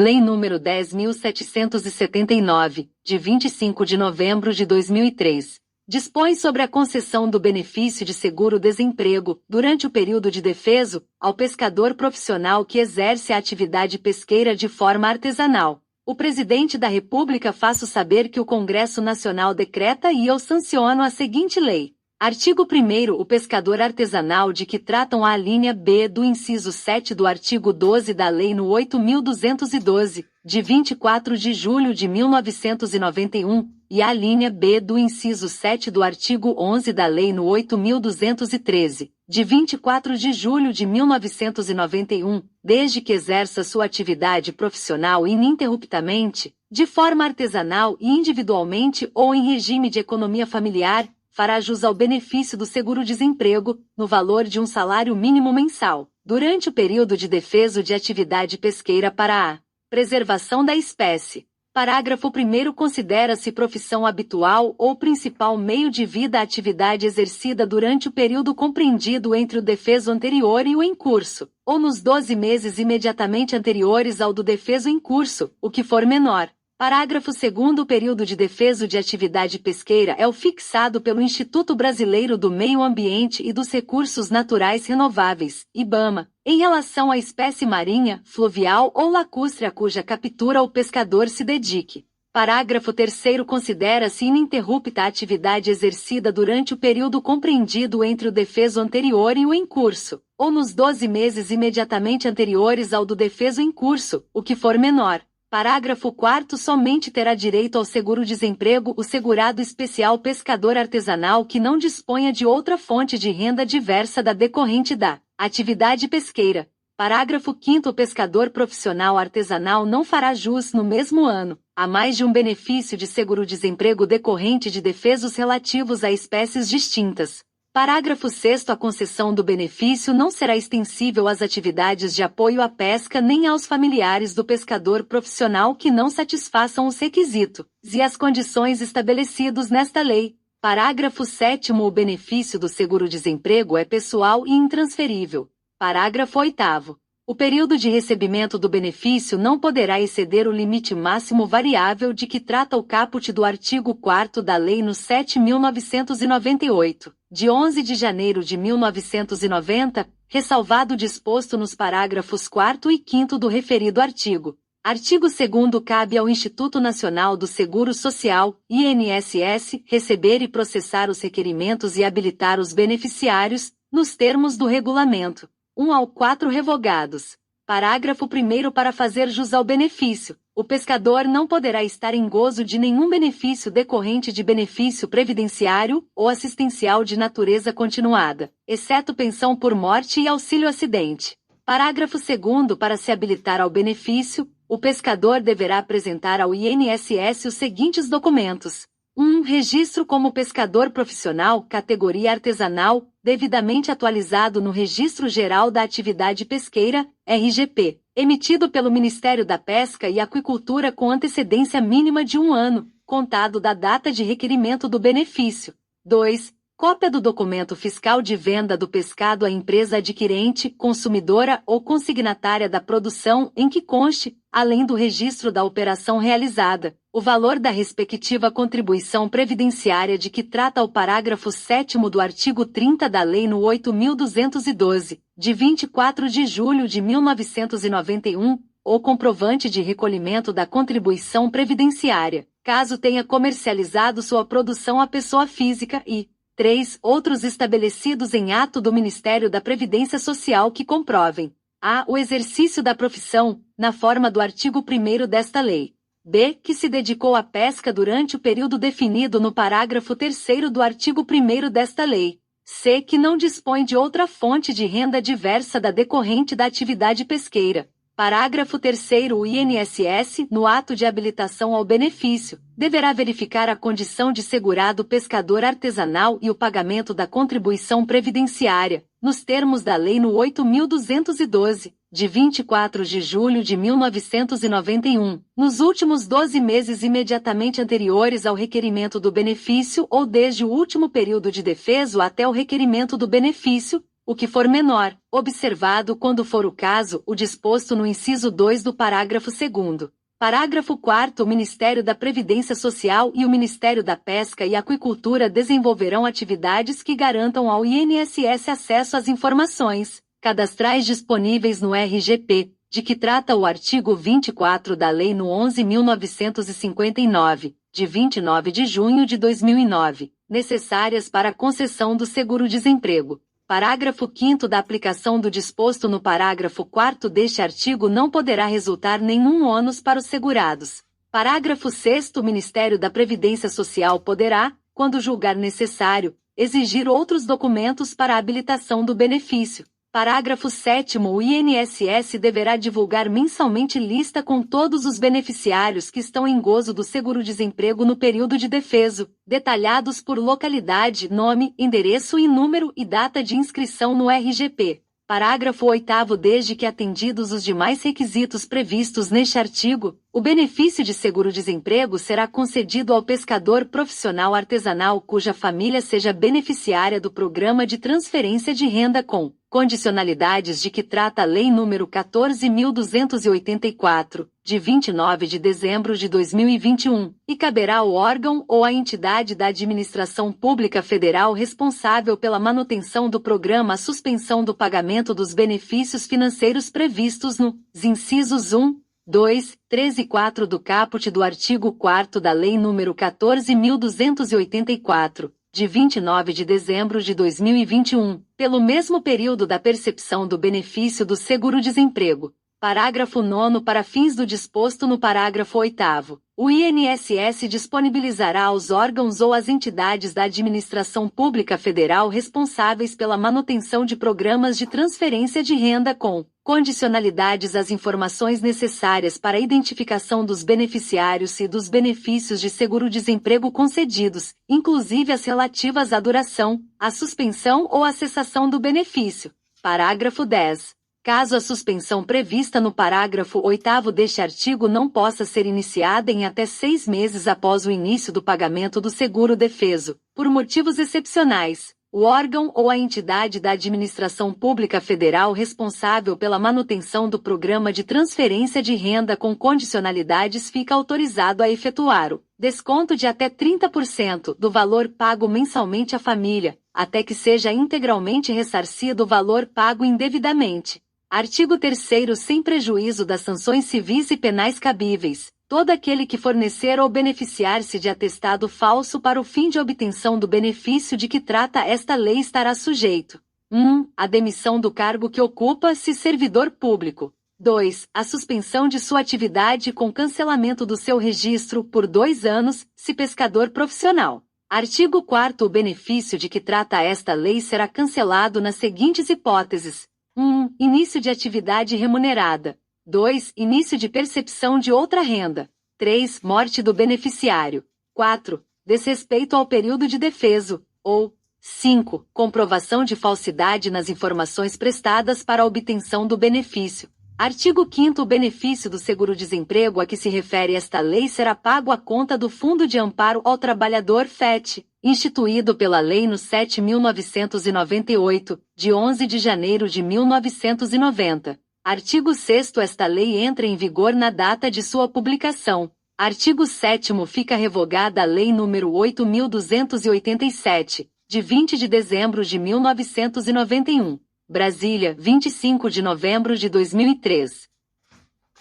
Lei nº 10.779, de 25 de novembro de 2003, dispõe sobre a concessão do benefício de seguro-desemprego, durante o período de defeso, ao pescador profissional que exerce a atividade pesqueira de forma artesanal. O Presidente da República faço saber que o Congresso Nacional decreta e eu sanciono a seguinte lei. Artigo 1º. O pescador artesanal de que tratam a alínea B do inciso 7 do artigo 12 da Lei nº 8.212, de 24 de julho de 1991, e a alínea B do inciso 7 do artigo 11 da Lei nº 8.213, de 24 de julho de 1991, desde que exerça sua atividade profissional ininterruptamente, de forma artesanal e individualmente ou em regime de economia familiar, fará jus ao benefício do seguro-desemprego, no valor de um salário mínimo mensal, durante o período de defeso de atividade pesqueira para a preservação da espécie. Parágrafo 1º. Considera-se profissão habitual ou principal meio de vida a atividade exercida durante o período compreendido entre o defeso anterior e o em curso, ou nos 12 meses imediatamente anteriores ao do defeso em curso, o que for menor. Parágrafo 2º. O período de defeso de atividade pesqueira é o fixado pelo Instituto Brasileiro do Meio Ambiente e dos Recursos Naturais Renováveis, IBAMA, em relação à espécie marinha, fluvial ou lacustre a cuja captura o pescador se dedique. Parágrafo 3º. Considera-se ininterrupta a atividade exercida durante o período compreendido entre o defeso anterior e o em curso, ou nos 12 meses imediatamente anteriores ao do defeso em curso, o que for menor. Parágrafo 4º. Somente terá direito ao seguro-desemprego o segurado especial pescador artesanal que não disponha de outra fonte de renda diversa da decorrente da atividade pesqueira. Parágrafo 5º. O pescador profissional artesanal não fará jus, no mesmo ano, a mais de um benefício de seguro-desemprego decorrente de defesos relativos a espécies distintas. Parágrafo 6º. A concessão do benefício não será extensível às atividades de apoio à pesca nem aos familiares do pescador profissional que não satisfaçam os requisitos e as condições estabelecidos nesta lei. Parágrafo 7º. O benefício do seguro-desemprego é pessoal e intransferível. Parágrafo 8º. O período de recebimento do benefício não poderá exceder o limite máximo variável de que trata o caput do artigo 4º da Lei nº 7.998, de 11 de janeiro de 1990, ressalvado o disposto nos parágrafos 4º e 5º do referido artigo. Artigo 2º. Cabe ao Instituto Nacional do Seguro Social, INSS, receber e processar os requerimentos e habilitar os beneficiários, nos termos do regulamento 1 ao 4 revogados. Parágrafo 1º. Para fazer jus ao benefício, o pescador não poderá estar em gozo de nenhum benefício decorrente de benefício previdenciário ou assistencial de natureza continuada, exceto pensão por morte e auxílio-acidente. Parágrafo 2º. Para se habilitar ao benefício, o pescador deverá apresentar ao INSS os seguintes documentos: 1. Registro como pescador profissional, categoria artesanal, devidamente atualizado no Registro Geral da Atividade Pesqueira, RGP, emitido pelo Ministério da Pesca e Aquicultura com antecedência mínima de 1 ano, contado da data de requerimento do benefício. 2. Cópia do documento fiscal de venda do pescado à empresa adquirente, consumidora ou consignatária da produção em que conste, além do registro da operação realizada, o valor da respectiva contribuição previdenciária de que trata o parágrafo 7º do artigo 30 da Lei nº 8.212, de 24 de julho de 1991, ou comprovante de recolhimento da contribuição previdenciária, caso tenha comercializado sua produção à pessoa física e 3. Outros estabelecidos em ato do Ministério da Previdência Social que comprovem a. O exercício da profissão, na forma do artigo 1º desta lei. B. Que se dedicou à pesca durante o período definido no parágrafo 3º do artigo 1º desta lei. C. Que não dispõe de outra fonte de renda diversa da decorrente da atividade pesqueira. Parágrafo 3º. O INSS, no ato de habilitação ao benefício, deverá verificar a condição de segurado pescador artesanal e o pagamento da contribuição previdenciária, nos termos da Lei nº 8.212, de 24 de julho de 1991, nos últimos 12 meses imediatamente anteriores ao requerimento do benefício ou desde o último período de defeso até o requerimento do benefício, o que for menor, observado quando for o caso o disposto no inciso 2 do parágrafo 2º. Parágrafo 4º. O Ministério da Previdência Social e o Ministério da Pesca e Aquicultura desenvolverão atividades que garantam ao INSS acesso às informações cadastrais disponíveis no RGP, de que trata o artigo 24 da Lei nº 11.959, de 29 de junho de 2009, necessárias para a concessão do seguro-desemprego. Parágrafo 5º. Da aplicação do disposto no parágrafo 4º deste artigo não poderá resultar nenhum ônus para os segurados. Parágrafo 6º. O Ministério da Previdência Social poderá, quando julgar necessário, exigir outros documentos para a habilitação do benefício. Parágrafo 7º. O INSS deverá divulgar mensalmente lista com todos os beneficiários que estão em gozo do seguro-desemprego no período de defeso, detalhados por localidade, nome, endereço e número e data de inscrição no RGP. Parágrafo 8º. Desde que atendidos os demais requisitos previstos neste artigo, o benefício de seguro-desemprego será concedido ao pescador profissional artesanal cuja família seja beneficiária do Programa de Transferência de Renda com condicionalidades de que trata a Lei nº 14.284, de 29 de dezembro de 2021, e caberá ao órgão ou à entidade da administração pública federal responsável pela manutenção do programa a suspensão do pagamento dos benefícios financeiros previstos nos incisos 1, 2, 3 e 4 do caput do artigo 4º da Lei nº 14.284, de 29 de dezembro de 2021, pelo mesmo período da percepção do benefício do seguro-desemprego. Parágrafo 9º. Para fins do disposto no parágrafo 8º, o INSS disponibilizará aos órgãos ou às entidades da administração pública federal responsáveis pela manutenção de programas de transferência de renda com condicionalidades as informações necessárias para a identificação dos beneficiários e dos benefícios de seguro-desemprego concedidos, inclusive as relativas à duração, à suspensão ou à cessação do benefício. Parágrafo 10. Caso a suspensão prevista no parágrafo 8º deste artigo não possa ser iniciada em até 6 meses após o início do pagamento do seguro-defeso, por motivos excepcionais, o órgão ou a entidade da administração pública federal responsável pela manutenção do programa de transferência de renda com condicionalidades fica autorizado a efetuar o desconto de até 30% do valor pago mensalmente à família, até que seja integralmente ressarcido o valor pago indevidamente. Artigo 3º. Sem prejuízo das sanções civis e penais cabíveis, todo aquele que fornecer ou beneficiar-se de atestado falso para o fim de obtenção do benefício de que trata esta lei estará sujeito: 1. A demissão do cargo que ocupa se servidor público. 2. A suspensão de sua atividade com cancelamento do seu registro por 2 anos, se pescador profissional. Artigo 4º. O benefício de que trata esta lei será cancelado nas seguintes hipóteses: 1. Início de atividade remunerada. 2. Início de percepção de outra renda. 3. Morte do beneficiário. 4. Desrespeito ao período de defeso. Ou 5. Comprovação de falsidade nas informações prestadas para a obtenção do benefício. Artigo 5º. O benefício do seguro-desemprego a que se refere esta lei será pago à conta do Fundo de Amparo ao Trabalhador FET, instituído pela Lei nº 7.998, de 11 de janeiro de 1990. Artigo 6º. Esta lei entra em vigor na data de sua publicação. Artigo 7º. Fica revogada a Lei nº 8.287, de 20 de dezembro de 1991. Brasília, 25 de novembro de 2003.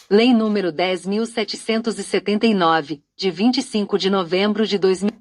Lei nº 10.779, de 25 de novembro de 2000.